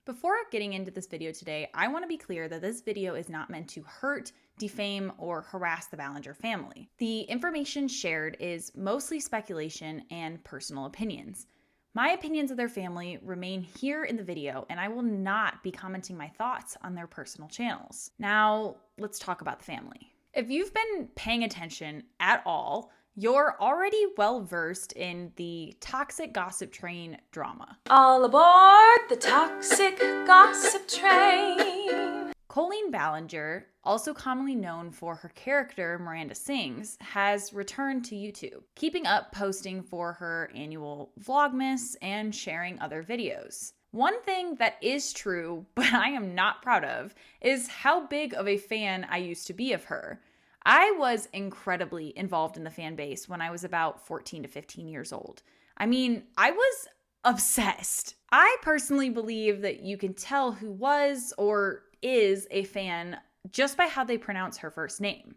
Before getting into this video today, I want to be clear that this video is not meant to hurt, defame, or harass the Ballinger family. The information shared is mostly speculation and personal opinions. My opinions of their family remain here in the video, and I will not be commenting my thoughts on their personal channels. Now, let's talk about the family. If you've been paying attention at all, you're already well-versed in the toxic gossip train drama. All aboard the toxic gossip train. Colleen Ballinger, also commonly known for her character Miranda Sings, has returned to YouTube, keeping up posting for her annual Vlogmas and sharing other videos. One thing that is true, but I am not proud of, is how big of a fan I used to be of her. I was incredibly involved in the fan base when I was about 14 to 15 years old. I mean, I was obsessed. I personally believe that you can tell who was or is a fan just by how they pronounce her first name.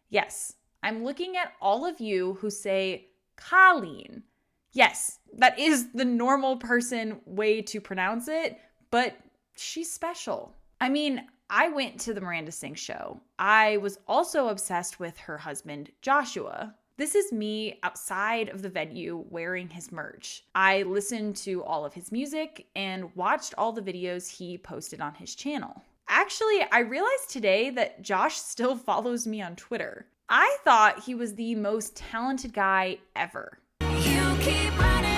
Yes, I'm looking at all of you who say Colleen. Yes, that is the normal person way to pronounce it, but she's special. I mean, I went to the Miranda Sings show. I was also obsessed with her husband, Joshua. This is me outside of the venue wearing his merch. I listened to all of his music and watched all the videos he posted on his channel. Actually, I realized today that Josh still follows me on Twitter. I thought he was the most talented guy ever. You keep running.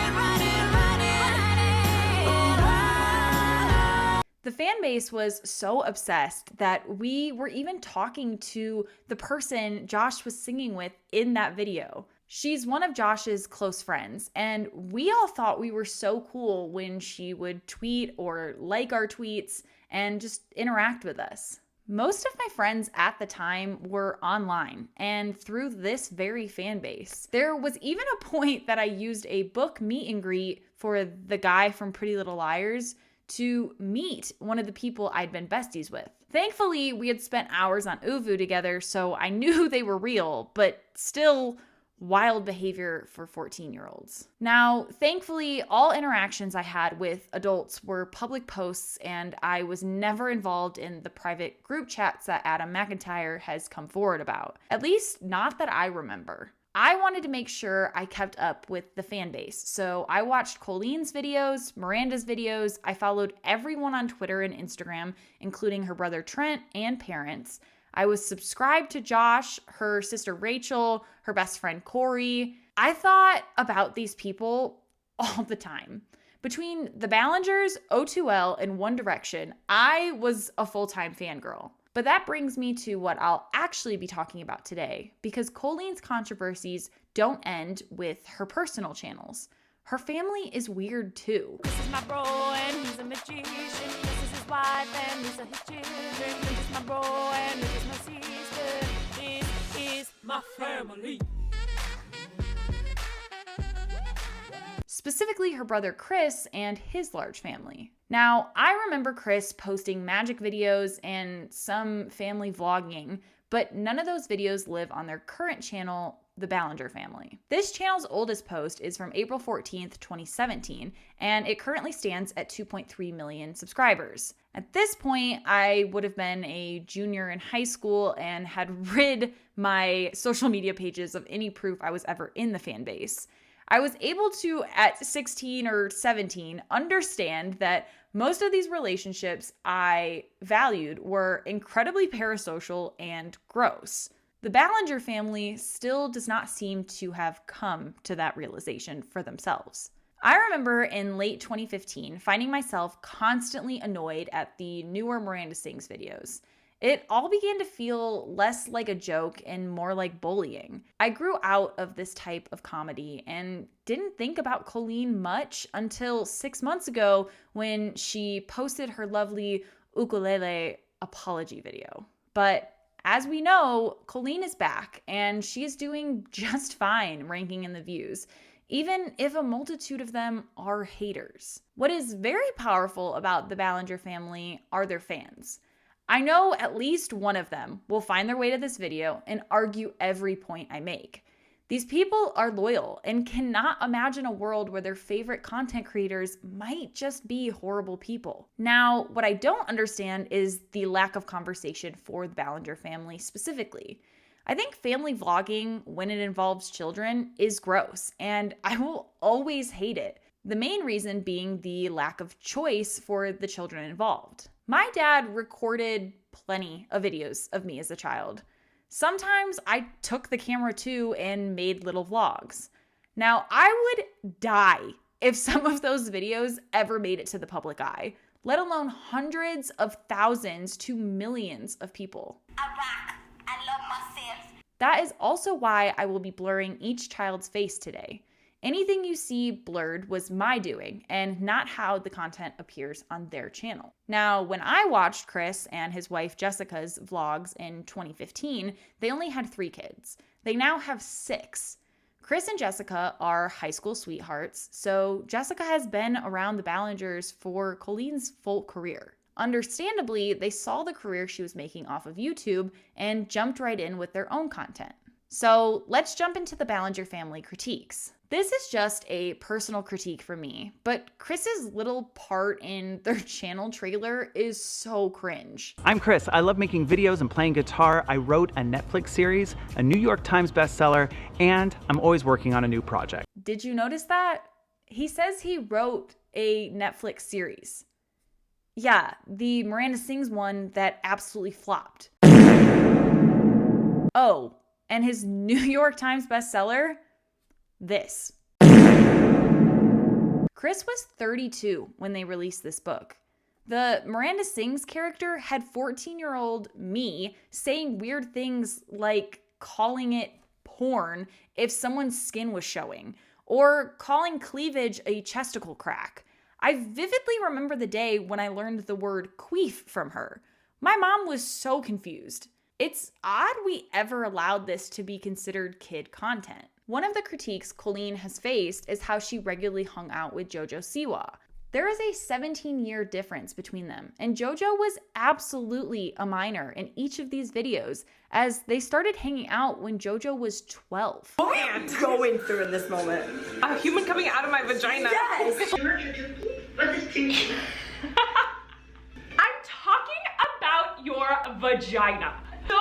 The fan base was so obsessed that we were even talking to the person Josh was singing with in that video. She's one of Josh's close friends, and we all thought we were so cool when she would tweet or like our tweets and just interact with us. Most of my friends at the time were online and through this very fan base. There was even a point that I used a book meet and greet for the guy from Pretty Little Liars to meet one of the people I'd been besties with. Thankfully, we had spent hours on Uvu together, so I knew they were real, but still wild behavior for 14-year-olds. Now, thankfully, all interactions I had with adults were public posts, and I was never involved in the private group chats that Adam McIntyre has come forward about. At least not that I remember. I wanted to make sure I kept up with the fan base, so I watched Colleen's videos, Miranda's videos, I followed everyone on Twitter and Instagram, including her brother Trent and parents. I was subscribed to Josh, her sister Rachel, her best friend Corey. I thought about these people all the time. Between the Ballingers, O2L, and One Direction, I was a full-time fangirl. But that brings me to what I'll actually be talking about today, because Colleen's controversies don't end with her personal channels. Her family is weird too. This is my bro and he's a magician. This is his wife and these are his children. This is my bro and this is my sister. This is my family. Specifically her brother Chris and his large family. Now, I remember Chris posting magic videos and some family vlogging, but none of those videos live on their current channel, the Ballinger Family. This channel's oldest post is from April 14th, 2017, and it currently stands at 2.3 million subscribers. At this point, I would have been a junior in high school and had rid my social media pages of any proof I was ever in the fan base. I was able to, at 16 or 17, understand that most of these relationships I valued were incredibly parasocial and gross. The Ballinger family still does not seem to have come to that realization for themselves. I remember in late 2015 finding myself constantly annoyed at the newer Miranda Sings videos. It all began to feel less like a joke and more like bullying. I grew out of this type of comedy and didn't think about Colleen much until 6 months ago when she posted her lovely ukulele apology video. But as we know, Colleen is back and she is doing just fine ranking in the views, even if a multitude of them are haters. What is very powerful about the Ballinger family are their fans. I know at least one of them will find their way to this video and argue every point I make. These people are loyal and cannot imagine a world where their favorite content creators might just be horrible people. Now, what I don't understand is the lack of conversation for the Ballinger family specifically. I think family vlogging, when it involves children, is gross, and I will always hate it. The main reason being the lack of choice for the children involved. My dad recorded plenty of videos of me as a child. Sometimes I took the camera too and made little vlogs. Now, I would die if some of those videos ever made it to the public eye, let alone hundreds of thousands to millions of people. I love myself. That is also why I will be blurring each child's face today. Anything you see blurred was my doing and not how the content appears on their channel. Now, when I watched Chris and his wife Jessica's vlogs in 2015, they only had 3 kids. They now have 6. Chris and Jessica are high school sweethearts, so Jessica has been around the Ballingers for Colleen's full career. Understandably, they saw the career she was making off of YouTube and jumped right in with their own content. So let's jump into the Ballinger family critiques. This is just a personal critique for me, but Chris's little part in their channel trailer is so cringe. I'm Chris. I love making videos and playing guitar. I wrote a Netflix series, a New York Times bestseller, and I'm always working on a new project. Did you notice that? He says he wrote a Netflix series. Yeah, the Miranda Sings one that absolutely flopped. Oh, and his New York Times bestseller? This. Chris was 32 when they released this book. The Miranda Sings character had 14-year-old me saying weird things like calling it porn if someone's skin was showing, or calling cleavage a chesticle crack. I vividly remember the day when I learned the word queef from her. My mom was so confused. It's odd we ever allowed this to be considered kid content. One of the critiques Colleen has faced is how she regularly hung out with JoJo Sita. There is a 17-year difference between them, and JoJo was absolutely a minor in each of these videos, as they started hanging out when JoJo was 12. What am I going through in this moment? A human coming out of my vagina. Yes! I'm talking about your vagina. So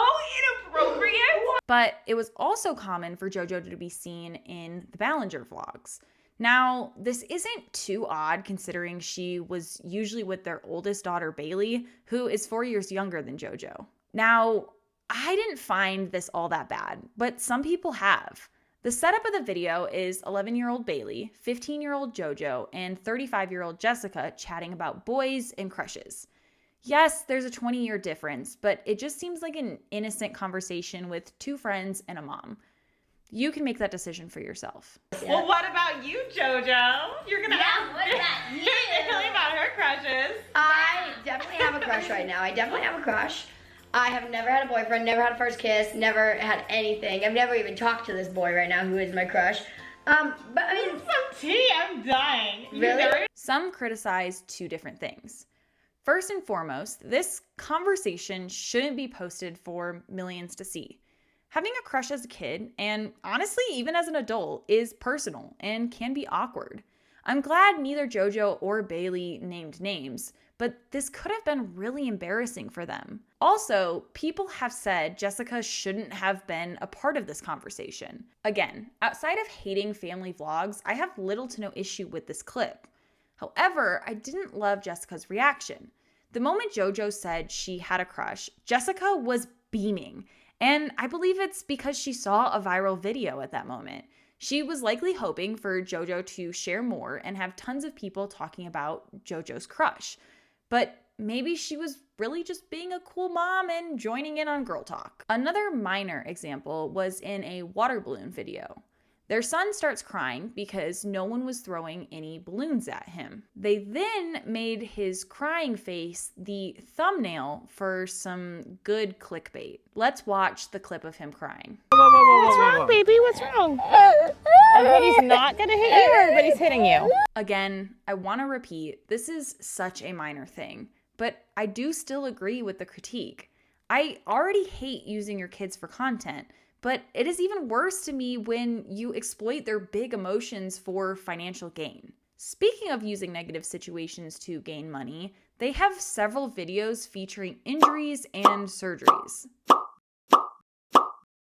inappropriate. But it was also common for JoJo to be seen in the Ballinger vlogs. Now, this isn't too odd considering she was usually with their oldest daughter, Bailey, who is 4 years younger than JoJo. Now, I didn't find this all that bad, but some people have. The setup of the video is 11-year-old Bailey, 15-year-old JoJo, and 35-year-old Jessica chatting about boys and crushes. Yes, there's a 20-year difference, but it just seems like an innocent conversation with 2 friends and a mom. You can make that decision for yourself. Well, what about you, JoJo? You're gonna ask what about you? Billy about her crushes. I definitely have a crush right now. I definitely have a crush. I have never had a boyfriend, never had a first kiss, never had anything. I've never even talked to this boy right now who is my crush. But I mean, Some tea, I'm dying. Really? Some criticize 2 different things. First and foremost, this conversation shouldn't be posted for millions to see. Having a crush as a kid, and honestly even as an adult, is personal and can be awkward. I'm glad neither JoJo or Bailey named names, but this could have been really embarrassing for them. Also, people have said Jessica shouldn't have been a part of this conversation. Again, outside of hating family vlogs, I have little to no issue with this clip. However, I didn't love Jessica's reaction. The moment JoJo said she had a crush, Jessica was beaming. And I believe it's because she saw a viral video at that moment. She was likely hoping for JoJo to share more and have tons of people talking about JoJo's crush. But maybe she was really just being a cool mom and joining in on girl talk. Another minor example was in a water balloon video. Their son starts crying because no one was throwing any balloons at him. They then made his crying face the thumbnail for some good clickbait. Let's watch the clip of him crying. What's wrong, baby? What's wrong? Everybody's not gonna hit you, or everybody's hitting you? Again, I want to repeat, this is such a minor thing, but I do still agree with the critique. I already hate using your kids for content, But it is even worse to me when you exploit their big emotions for financial gain. Speaking of using negative situations to gain money, they have several videos featuring injuries and surgeries.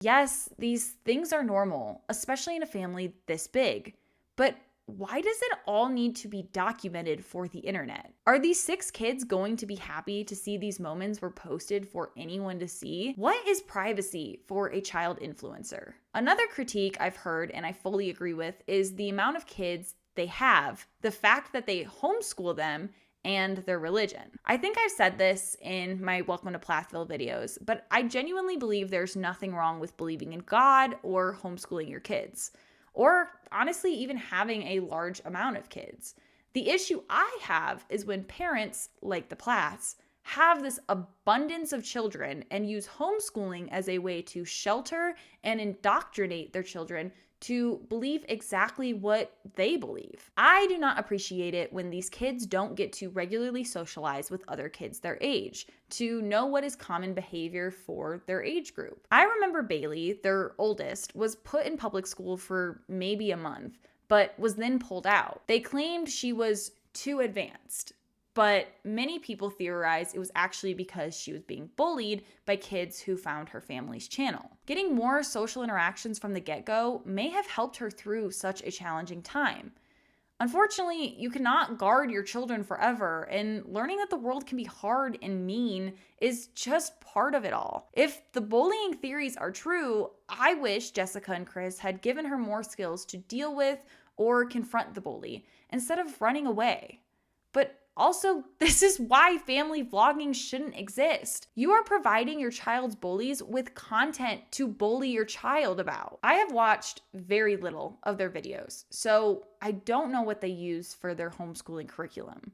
Yes, these things are normal, especially in a family this big. But why does it all need to be documented for the internet? Are these 6 kids going to be happy to see these moments were posted for anyone to see? What is privacy for a child influencer? Another critique I've heard, and I fully agree with, is the amount of kids they have, the fact that they homeschool them, and their religion. I think I've said this in my Welcome to Plathville videos, but I genuinely believe there's nothing wrong with believing in God or homeschooling your kids, or honestly, even having a large amount of kids. The issue I have is when parents, like the Plaths, have this abundance of children and use homeschooling as a way to shelter and indoctrinate their children to believe exactly what they believe. I do not appreciate it when these kids don't get to regularly socialize with other kids their age, to know what is common behavior for their age group. I remember Bailey, their oldest, was put in public school for maybe a month, but was then pulled out. They claimed she was too advanced. But many people theorize it was actually because she was being bullied by kids who found her family's channel. Getting more social interactions from the get-go may have helped her through such a challenging time. Unfortunately, you cannot guard your children forever, and learning that the world can be hard and mean is just part of it all. If the bullying theories are true, I wish Jessica and Chris had given her more skills to deal with or confront the bully, instead of running away. But also, this is why family vlogging shouldn't exist. You are providing your child's bullies with content to bully your child about. I have watched very little of their videos, so I don't know what they use for their homeschooling curriculum.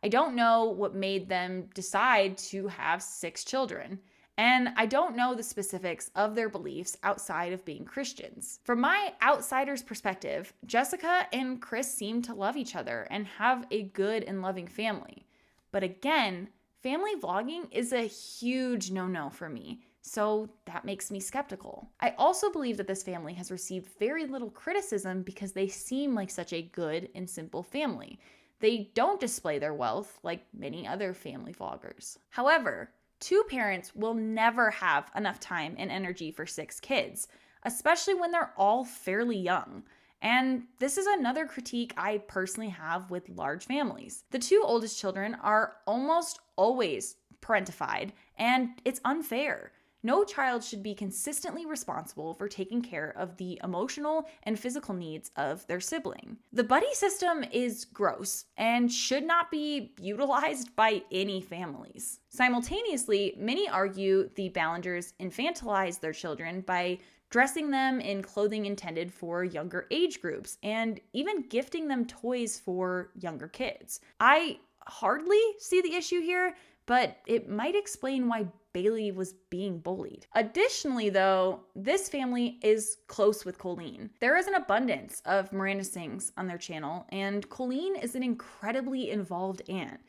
I don't know what made them decide to have 6 children. And I don't know the specifics of their beliefs outside of being Christians. From my outsider's perspective, Jessica and Chris seem to love each other and have a good and loving family. But again, family vlogging is a huge no-no for me, so that makes me skeptical. I also believe that this family has received very little criticism because they seem like such a good and simple family. They don't display their wealth like many other family vloggers. However, 2 parents will never have enough time and energy for 6 kids, especially when they're all fairly young. And this is another critique I personally have with large families. The 2 oldest children are almost always parentified, and it's unfair. No child should be consistently responsible for taking care of the emotional and physical needs of their sibling. The buddy system is gross and should not be utilized by any families. Simultaneously, many argue the Ballingers infantilize their children by dressing them in clothing intended for younger age groups and even gifting them toys for younger kids. I hardly see the issue here, but it might explain why Bailey was being bullied. Additionally, though, this family is close with Colleen. There is an abundance of Miranda Sings on their channel, and Colleen is an incredibly involved aunt.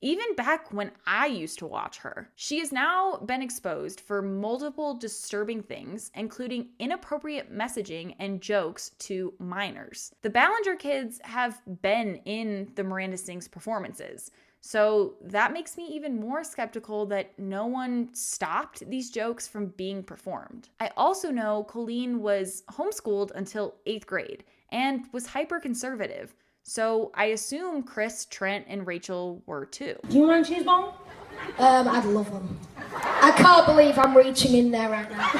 Even back when I used to watch her. She has now been exposed for multiple disturbing things, including inappropriate messaging and jokes to minors. The Ballinger kids have been in the Miranda Sings performances, so that makes me even more skeptical that no one stopped these jokes from being performed. I also know Colleen was homeschooled until 8th grade and was hyper-conservative, so I assume Chris, Trent, and Rachel were too. Do you mind cheese bone? I'd love them. I can't believe I'm reaching in there right now.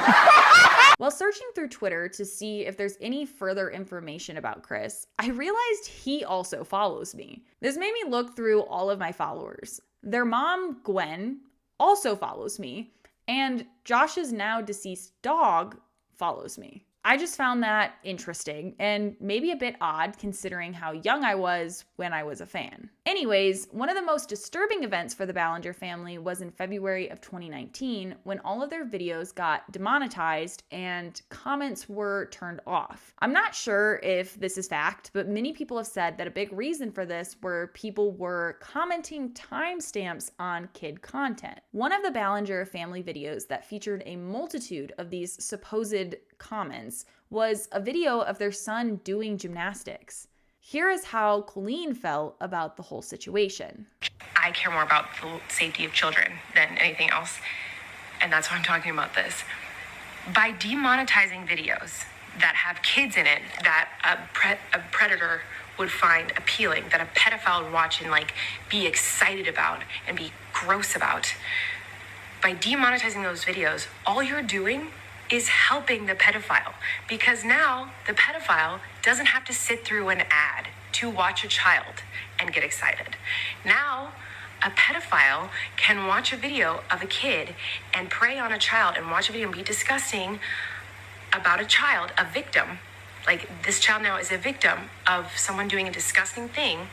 While searching through Twitter to see if there's any further information about Chris, I realized he also follows me. This made me look through all of my followers. Their mom, Gwen, also follows me, and Josh's now deceased dog follows me. I just found that interesting and maybe a bit odd considering how young I was when I was a fan. Anyways, one of the most disturbing events for the Ballinger family was in February of 2019 when all of their videos got demonetized and comments were turned off. I'm not sure if this is fact, but many people have said that a big reason for this were people were commenting timestamps on kid content. One of the Ballinger family videos that featured a multitude of these supposed comments was a video of their son doing gymnastics. Here is how Colleen felt about the whole situation. I care more about the safety of children than anything else, and that's why I'm talking about this. By demonetizing videos that have kids in it that a predator would find appealing, that a pedophile would watch and be excited about and be gross about, by demonetizing those videos, all you're doing is helping the pedophile, because now the pedophile doesn't have to sit through an ad to watch a child and get excited. Now, a pedophile can watch a video of a kid and prey on a child and watch a video and be disgusting about a child, a victim. Like, this child now is a victim of someone doing a disgusting thing,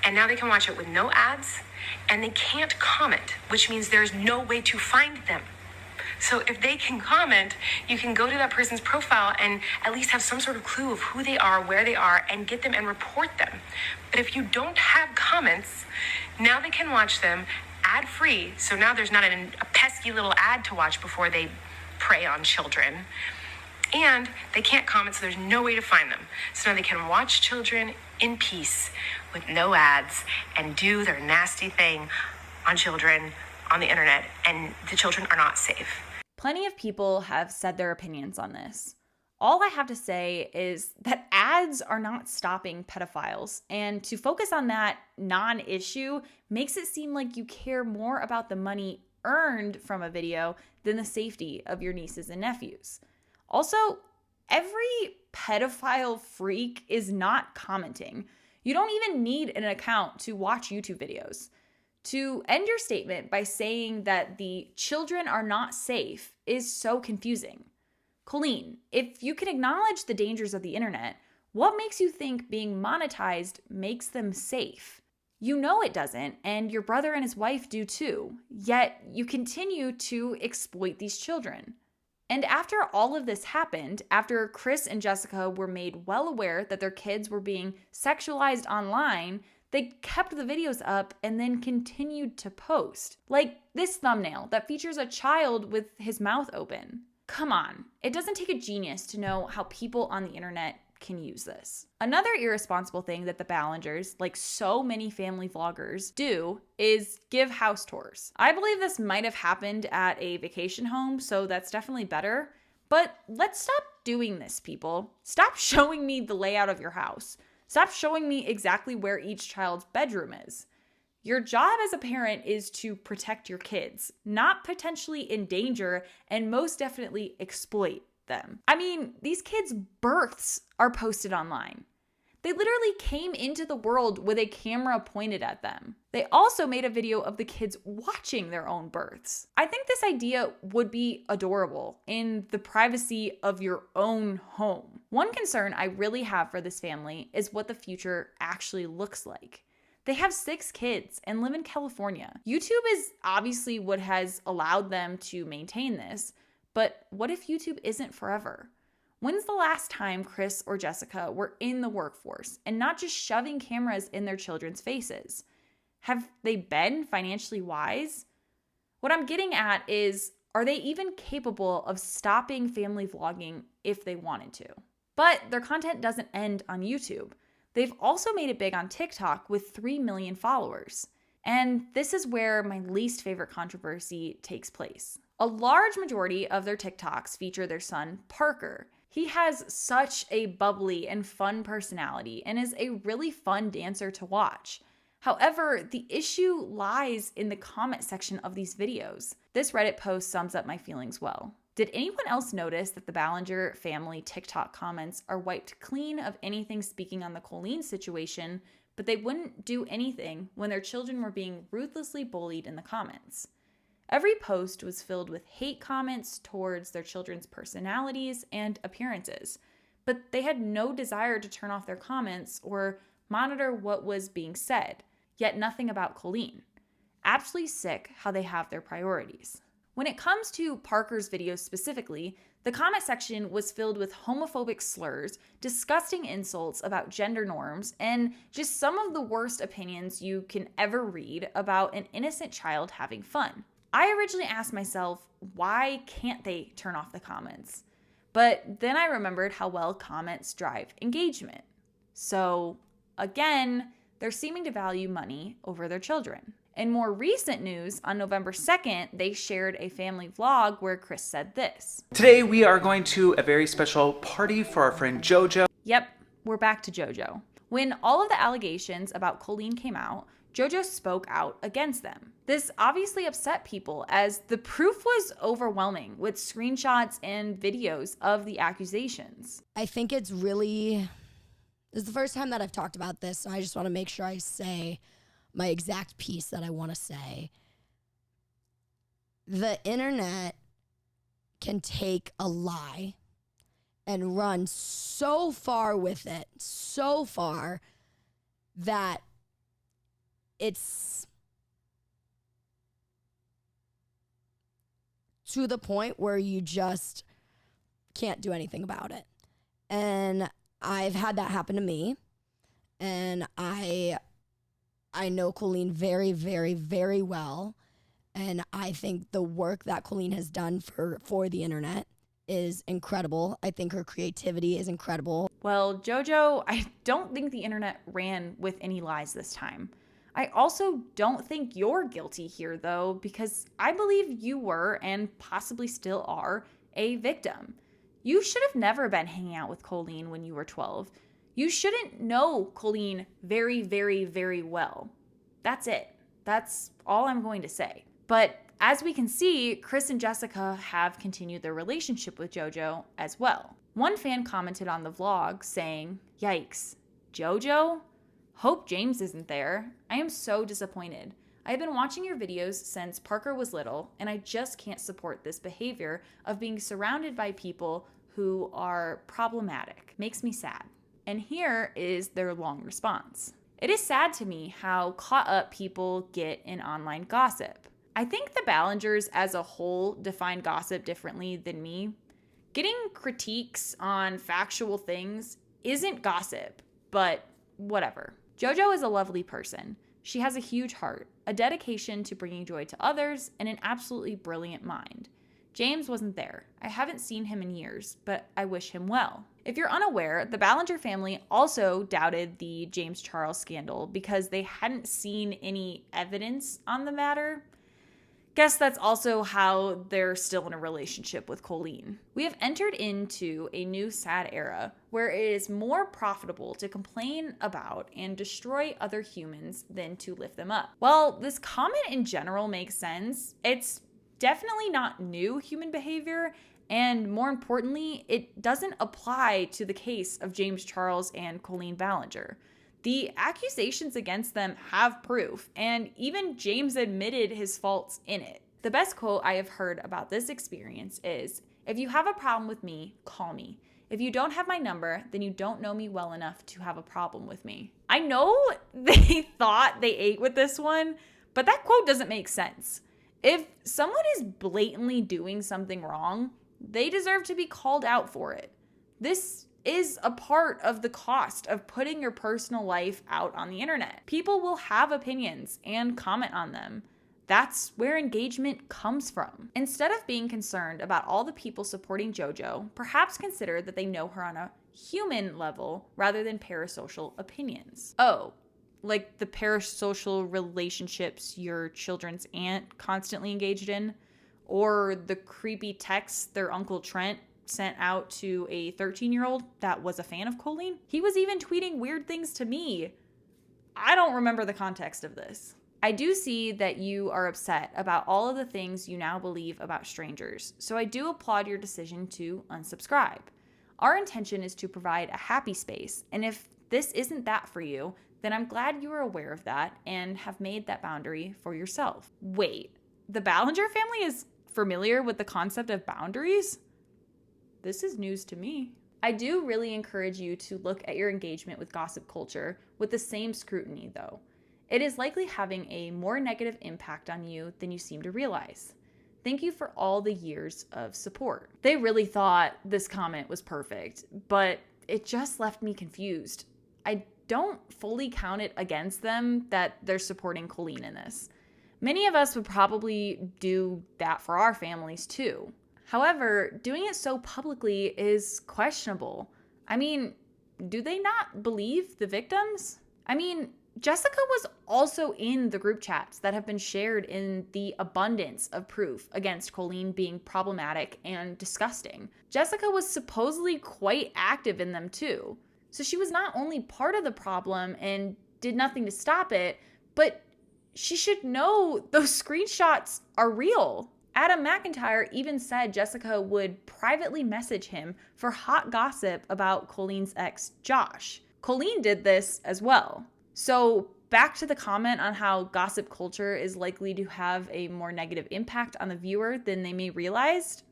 and now they can watch it with no ads, and they can't comment, which means there's no way to find them. So if they can comment, you can go to that person's profile and at least have some sort of clue of who they are, where they are, and get them and report them. But if you don't have comments, now they can watch them ad-free. So now there's not a pesky little ad to watch before they prey on children. And they can't comment, so there's no way to find them. So now they can watch children in peace with no ads and do their nasty thing on children on the internet, and the children are not safe. Plenty of people have said their opinions on this. All I have to say is that ads are not stopping pedophiles, and to focus on that non-issue makes it seem like you care more about the money earned from a video than the safety of your nieces and nephews. Also, every pedophile freak is not commenting. You don't even need an account to watch YouTube videos. To end your statement by saying that the children are not safe is so confusing. Colleen, if you can acknowledge the dangers of the internet, what makes you think being monetized makes them safe? You know it doesn't, and your brother and his wife do too, yet you continue to exploit these children. And after all of this happened, after Chris and Jessica were made well aware that their kids were being sexualized online, they kept the videos up and then continued to post. Like this thumbnail that features a child with his mouth open. Come on, it doesn't take a genius to know how people on the internet can use this. Another irresponsible thing that the Ballingers, like so many family vloggers, do is give house tours. I believe this might have happened at a vacation home, so that's definitely better. But let's stop doing this, people. Stop showing me the layout of your house. Stop showing me exactly where each child's bedroom is. Your job as a parent is to protect your kids, not potentially endanger and most definitely exploit them. I mean, these kids' births are posted online. They literally came into the world with a camera pointed at them. They also made a video of the kids watching their own births. I think this idea would be adorable in the privacy of your own home. One concern I really have for this family is what the future actually looks like. They have 6 kids and live in California. YouTube is obviously what has allowed them to maintain this, but what if YouTube isn't forever? When's the last time Chris or Jessica were in the workforce and not just shoving cameras in their children's faces? Have they been financially wise? What I'm getting at is, are they even capable of stopping family vlogging if they wanted to? But their content doesn't end on YouTube. They've also made it big on TikTok with 3 million followers. And this is where my least favorite controversy takes place. A large majority of their TikToks feature their son, Parker. He has such a bubbly and fun personality and is a really fun dancer to watch. However, the issue lies in the comment section of these videos. This Reddit post sums up my feelings well. Did anyone else notice that the Ballinger family TikTok comments are wiped clean of anything speaking on the Colleen situation, but they wouldn't do anything when their children were being ruthlessly bullied in the comments? Every post was filled with hate comments towards their children's personalities and appearances, but they had no desire to turn off their comments or monitor what was being said. yet nothing about Colleen. Absolutely sick how they have their priorities. When it comes to Parker's videos specifically, the comment section was filled with homophobic slurs, disgusting insults about gender norms, and just some of the worst opinions you can ever read about an innocent child having fun. I originally asked myself, why can't they turn off the comments? But then I remembered how well comments drive engagement. So again, they're seeming to value money over their children. In more recent news, on November 2nd, they shared a family vlog where Chris said this. Today we are going to a very special party for our friend JoJo. Yep, we're back to JoJo. When all of the allegations about Colleen came out, JoJo spoke out against them. This obviously upset people as the proof was overwhelming with screenshots and videos of the accusations. I think this is the first time that I've talked about this, so I just want to make sure I say my exact piece that I want to say. The internet can take a lie and run so far with it, so far that it's to the point where you just can't do anything about it. And I've had that happen to me, and I know Colleen very, very, very well, and I think the work that Colleen has done for the internet is incredible. I think her creativity is incredible. Well, JoJo, I don't think the internet ran with any lies this time. I also don't think you're guilty here, though, because I believe you were, and possibly still are, a victim. You should have never been hanging out with Colleen when you were 12. You shouldn't know Colleen very, very, very well. That's it. That's all I'm going to say. But as we can see, Chris and Jessica have continued their relationship with JoJo as well. One fan commented on the vlog saying, "Yikes, JoJo? Hope James isn't there. I am so disappointed. I've been watching your videos since Parker was little, and I just can't support this behavior of being surrounded by people who are problematic. Makes me sad." And here is their long response. "It is sad to me how caught up people get in online gossip. I think the Ballingers as a whole define gossip differently than me. Getting critiques on factual things isn't gossip, but whatever. JoJo is a lovely person. She has a huge heart, a dedication to bringing joy to others, and an absolutely brilliant mind. James wasn't there. I haven't seen him in years, but I wish him well." If you're unaware, the Ballinger family also doubted the James Charles scandal because they hadn't seen any evidence on the matter. Guess that's also how they're still in a relationship with Colleen. We have entered into a new sad era where it is more profitable to complain about and destroy other humans than to lift them up. While this comment in general makes sense, it's definitely not new human behavior, and more importantly, it doesn't apply to the case of James Charles and Colleen Ballinger. The accusations against them have proof, and even James admitted his faults in it. The best quote I have heard about this experience is, "If you have a problem with me, call me. If you don't have my number, then you don't know me well enough to have a problem with me." I know they thought they ate with this one, but that quote doesn't make sense. If someone is blatantly doing something wrong, they deserve to be called out for it. This is a part of the cost of putting your personal life out on the internet. People will have opinions and comment on them. That's where engagement comes from. Instead of being concerned about all the people supporting JoJo, perhaps consider that they know her on a human level rather than parasocial opinions. Oh, like the parasocial relationships your children's aunt constantly engaged in, or the creepy texts their Uncle Trent sent out to a 13-year-old that was a fan of Colleen. He was even tweeting weird things to me. I don't remember the context of this. I do see that you are upset about all of the things you now believe about strangers, so I do applaud your decision to unsubscribe. Our intention is to provide a happy space, and if this isn't that for you, then I'm glad you are aware of that and have made that boundary for yourself. Wait, the Ballinger family is familiar with the concept of boundaries? This is news to me. I do really encourage you to look at your engagement with gossip culture with the same scrutiny, though. It is likely having a more negative impact on you than you seem to realize. Thank you for all the years of support. They really thought this comment was perfect, but it just left me confused. I don't fully count it against them that they're supporting Colleen in this. Many of us would probably do that for our families too. However, doing it so publicly is questionable. I mean, do they not believe the victims? I mean, Jessica was also in the group chats that have been shared in the abundance of proof against Colleen being problematic and disgusting. Jessica was supposedly quite active in them too. So she was not only part of the problem and did nothing to stop it, but she should know those screenshots are real. Adam McIntyre even said Jessica would privately message him for hot gossip about Colleen's ex, Josh. Colleen did this as well. So back to the comment on how gossip culture is likely to have a more negative impact on the viewer than they may realize.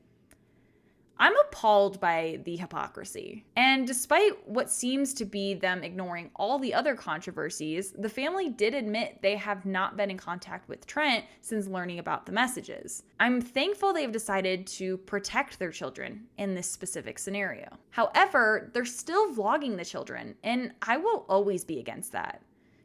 I'm appalled by the hypocrisy. And despite what seems to be them ignoring all the other controversies, the family did admit they have not been in contact with Trent since learning about the messages. I'm thankful they've decided to protect their children in this specific scenario. However, they're still vlogging the children, and I will always be against that.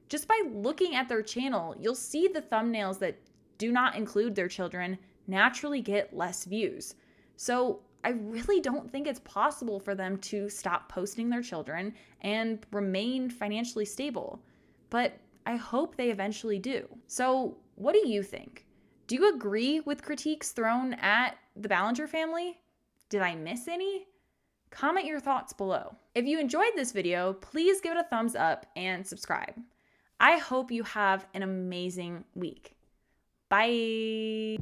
Just by looking at their channel, you'll see the thumbnails that do not include their children naturally get less views. So I really don't think it's possible for them to stop posting their children and remain financially stable. But I hope they eventually do. So what do you think? Do you agree with critiques thrown at the Ballinger family? Did I miss any? Comment your thoughts below. If you enjoyed this video, please give it a thumbs up and subscribe. I hope you have an amazing week. Bye.